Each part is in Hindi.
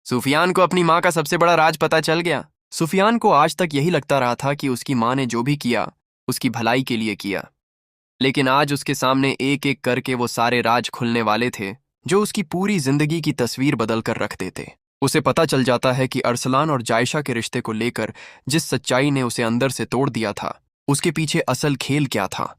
सुफियान को अपनी माँ का सबसे बड़ा राज पता चल गया। सुफियान को आज तक यही लगता रहा था कि उसकी माँ ने जो भी किया उसकी भलाई के लिए किया, लेकिन आज उसके सामने एक एक करके वो सारे राज खुलने वाले थे जो उसकी पूरी जिंदगी की तस्वीर बदल कर रख देते। उसे पता चल जाता है कि अरसलान और जायशा के रिश्ते को लेकर जिस सच्चाई ने उसे अंदर से तोड़ दिया था, उसके पीछे असल खेल क्या था।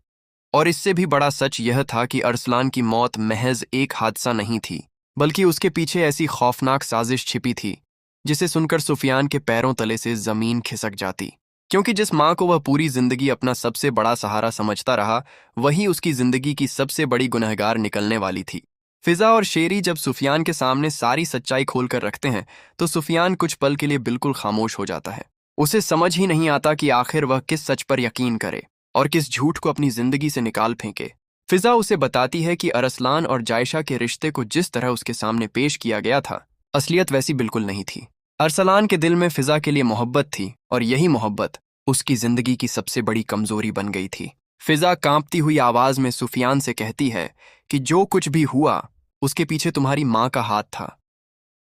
और इससे भी बड़ा सच यह था कि अरसलान की मौत महज एक हादसा नहीं थी, बल्कि उसके पीछे ऐसी खौफनाक साजिश छिपी थी जिसे सुनकर सुफियान के पैरों तले से जमीन खिसक जाती। क्योंकि जिस माँ को वह पूरी जिंदगी अपना सबसे बड़ा सहारा समझता रहा, वही उसकी जिंदगी की सबसे बड़ी गुनहगार निकलने वाली थी। फिजा और शेरी जब सुफियान के सामने सारी सच्चाई खोलकर रखते हैं तो सुफियान कुछ पल के लिए बिल्कुल खामोश हो जाता है। उसे समझ ही नहीं आता कि आखिर वह किस सच पर यकीन करे और किस झूठ को अपनी जिंदगी से निकाल फेंके। फिजा उसे बताती है कि अरसलान और जायशा के रिश्ते को जिस तरह उसके सामने पेश किया गया था, असलियत वैसी बिल्कुल नहीं थी। अरसलान के दिल में फिजा के लिए मोहब्बत थी और यही मोहब्बत उसकी जिंदगी की सबसे बड़ी कमजोरी बन गई थी। फिजा कांपती हुई आवाज में सुफियान से कहती है कि जो कुछ भी हुआ उसके पीछे तुम्हारी माँ का हाथ था।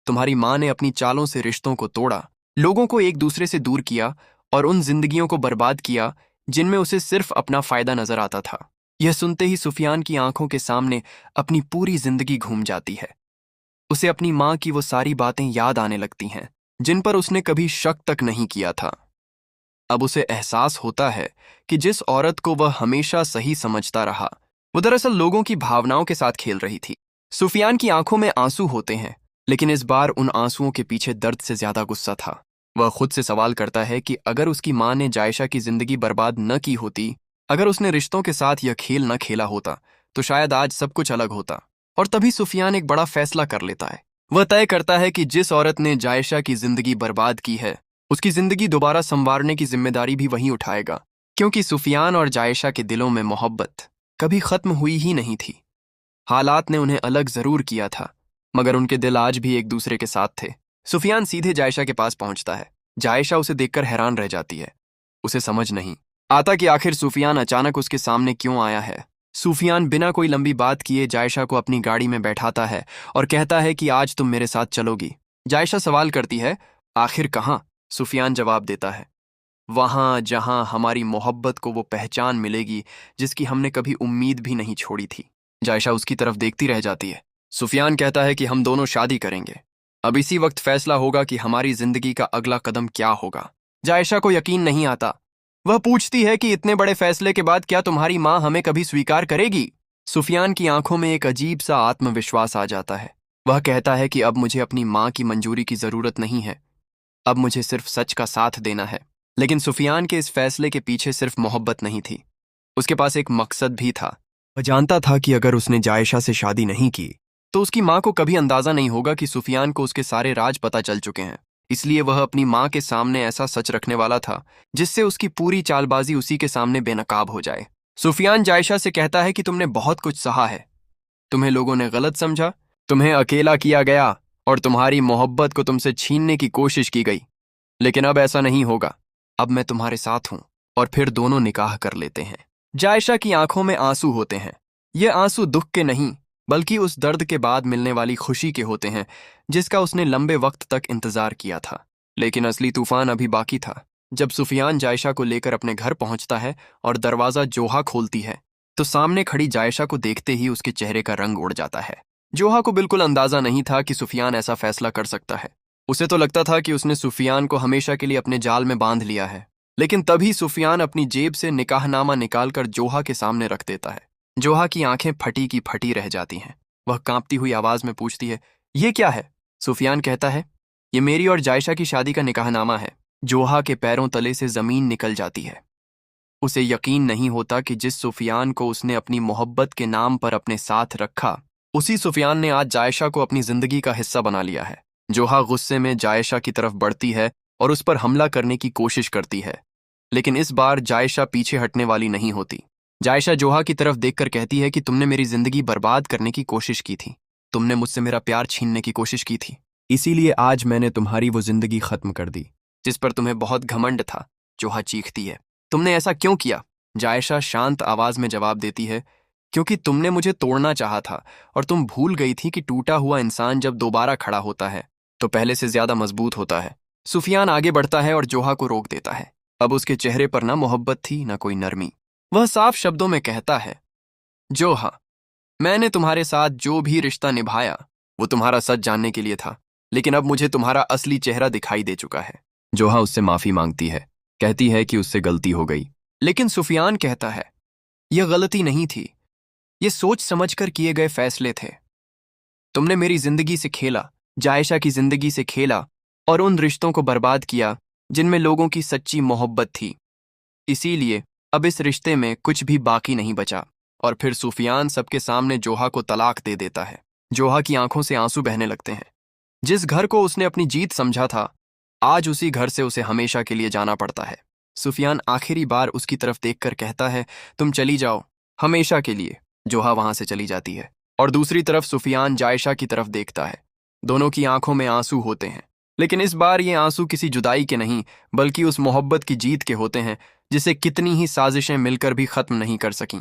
तुम्हारी माँ ने अपनी चालों से रिश्तों को तोड़ा, लोगों को एक दूसरे से दूर किया और उन जिंदगियों को बर्बाद किया जिनमें उसे सिर्फ अपना फायदा नजर आता था। यह सुनते ही सुफियान की आंखों के सामने अपनी पूरी जिंदगी घूम जाती है। उसे अपनी माँ की वो सारी बातें याद आने लगती हैं जिन पर उसने कभी शक तक नहीं किया था। अब उसे एहसास होता है कि जिस औरत को वह हमेशा सही समझता रहा, वो दरअसल लोगों की भावनाओं के साथ खेल रही थी। सुफियान की आंखों में आंसू होते हैं, लेकिन इस बार उन आंसुओं के पीछे दर्द से ज्यादा गुस्सा था। वह खुद से सवाल करता है कि अगर उसकी माँ ने जायशा की जिंदगी बर्बाद न की होती, अगर उसने रिश्तों के साथ यह खेल न खेला होता, तो शायद आज सब कुछ अलग होता। और तभी सुफियान एक बड़ा फैसला कर लेता है। वह तय करता है कि जिस औरत ने जायशा की जिंदगी बर्बाद की है, उसकी जिंदगी दोबारा संवारने की जिम्मेदारी भी वही उठाएगा। क्योंकि सुफियान और जायशा के दिलों में मोहब्बत कभी खत्म हुई ही नहीं थी। हालात ने उन्हें अलग जरूर किया था, मगर उनके दिल आज भी एक दूसरे के साथ थे। सुफियान सीधे जायशा के पास पहुंचता है। जायशा उसे देखकर हैरान रह जाती है। उसे समझ नहीं आता कि आखिर सुफियान अचानक उसके सामने क्यों आया है। सुफियान बिना कोई लंबी बात किए जायशा को अपनी गाड़ी में बैठाता है और कहता है कि आज तुम मेरे साथ चलोगी। जायशा सवाल करती है, आखिर कहाँ? सुफियान जवाब देता है, वहां जहां हमारी मोहब्बत को वो पहचान मिलेगी जिसकी हमने कभी उम्मीद भी नहीं छोड़ी थी। जायशा उसकी तरफ देखती रह जाती है। सुफियान कहता है कि हम दोनों शादी करेंगे। अब इसी वक्त फैसला होगा कि हमारी जिंदगी का अगला कदम क्या होगा। जायशा को यकीन नहीं आता। वह पूछती है कि इतने बड़े फैसले के बाद क्या तुम्हारी माँ हमें कभी स्वीकार करेगी? सुफियान की आंखों में एक अजीब सा आत्मविश्वास आ जाता है। वह कहता है कि अब मुझे अपनी माँ की मंजूरी की जरूरत नहीं है, अब मुझे सिर्फ सच का साथ देना है। लेकिन सुफियान के इस फैसले के पीछे सिर्फ मोहब्बत नहीं थी, उसके पास एक मकसद भी था। वह जानता था कि अगर उसने जायशा से शादी नहीं की तो उसकी माँ को कभी अंदाजा नहीं होगा कि सुफियान को उसके सारे राज पता चल चुके हैं। इसलिए वह अपनी माँ के सामने ऐसा सच रखने वाला था जिससे उसकी पूरी चालबाजी उसी के सामने बेनकाब हो जाए। सुफियान जायशा से कहता है कि तुमने बहुत कुछ सहा है, तुम्हें लोगों ने गलत समझा, तुम्हें अकेला किया गया और तुम्हारी मोहब्बत को तुमसे छीनने की कोशिश की गई, लेकिन अब ऐसा नहीं होगा। अब मैं तुम्हारे साथ हूं। और फिर दोनों निकाह कर लेते हैं। जायशा की आंखों में आंसू होते हैं। ये आंसू दुख के नहीं, बल्कि उस दर्द के बाद मिलने वाली खुशी के होते हैं जिसका उसने लंबे वक्त तक इंतजार किया था। लेकिन असली तूफान अभी बाकी था। जब सुफियान जायशा को लेकर अपने घर पहुंचता है और दरवाजा जोहा खोलती है, तो सामने खड़ी जायशा को देखते ही उसके चेहरे का रंग उड़ जाता है। जोहा को बिल्कुल अंदाजा नहीं था कि सुफियान ऐसा फैसला कर सकता है। उसे तो लगता था कि उसने सुफियान को हमेशा के लिए अपने जाल में बांध लिया है। लेकिन तभी सुफियान अपनी जेब से निकाहनामा निकालकर जोहा के सामने रख देता है। जोहा की आंखें फटी की फटी रह जाती हैं। वह कांपती हुई आवाज में पूछती है, ये क्या है? सुफियान कहता है, ये मेरी और जायशा की शादी का निकाहनामा है। जोहा के पैरों तले से जमीन निकल जाती है। उसे यकीन नहीं होता कि जिस सुफियान को उसने अपनी मोहब्बत के नाम पर अपने साथ रखा, उसी सुफियान ने आज जायशा को अपनी जिंदगी का हिस्सा बना लिया है। जोहा गुस्से में जायशा की तरफ बढ़ती है और उस पर हमला करने की कोशिश करती है, लेकिन इस बार जायशा पीछे हटने वाली नहीं होती। जायशा जोहा की तरफ देखकर कहती है कि तुमने मेरी जिंदगी बर्बाद करने की कोशिश की थी, तुमने मुझसे मेरा प्यार छीनने की कोशिश की थी, इसीलिए आज मैंने तुम्हारी वो जिंदगी खत्म कर दी जिस पर तुम्हें बहुत घमंड था। जोहा चीखती है, तुमने ऐसा क्यों किया? जायशा शांत आवाज में जवाब देती है, क्योंकि तुमने मुझे तोड़ना चाहा था और तुम भूल गई थी कि टूटा हुआ इंसान जब दोबारा खड़ा होता है तो पहले से ज्यादा मजबूत होता है। सुफियान आगे बढ़ता है और जोहा को रोक देता है। अब उसके चेहरे पर ना मोहब्बत थी ना कोई नरमी। वह साफ शब्दों में कहता है, जोहा, मैंने तुम्हारे साथ जो भी रिश्ता निभाया वो तुम्हारा सच जानने के लिए था, लेकिन अब मुझे तुम्हारा असली चेहरा दिखाई दे चुका है। जोहा उससे माफी मांगती है, कहती है कि उससे गलती हो गई। लेकिन सुफियान कहता है, यह गलती नहीं थी, ये सोच समझकर किए गए फैसले थे। तुमने मेरी जिंदगी से खेला, जायशा की जिंदगी से खेला और उन रिश्तों को बर्बाद किया जिनमें लोगों की सच्ची मोहब्बत थी। इसीलिए अब इस रिश्ते में कुछ भी बाकी नहीं बचा। और फिर सुफियान सबके सामने जोहा को तलाक दे देता है। जोहा की आंखों से आंसू बहने लगते हैं। जिस घर को उसने अपनी जीत समझा था, आज उसी घर से उसे हमेशा के लिए जाना पड़ता है। सुफियान आखिरी बार उसकी तरफ देखकर कहता है, तुम चली जाओ, हमेशा के लिए। जोहा वहां से चली जाती है और दूसरी तरफ सुफियान जायशा की तरफ देखता है। दोनों की आंखों में आंसू होते हैं, लेकिन इस बार ये आंसू किसी जुदाई के नहीं, बल्कि उस मोहब्बत की जीत के होते हैं जिसे कितनी ही साजिशें मिलकर भी खत्म नहीं कर सकीं।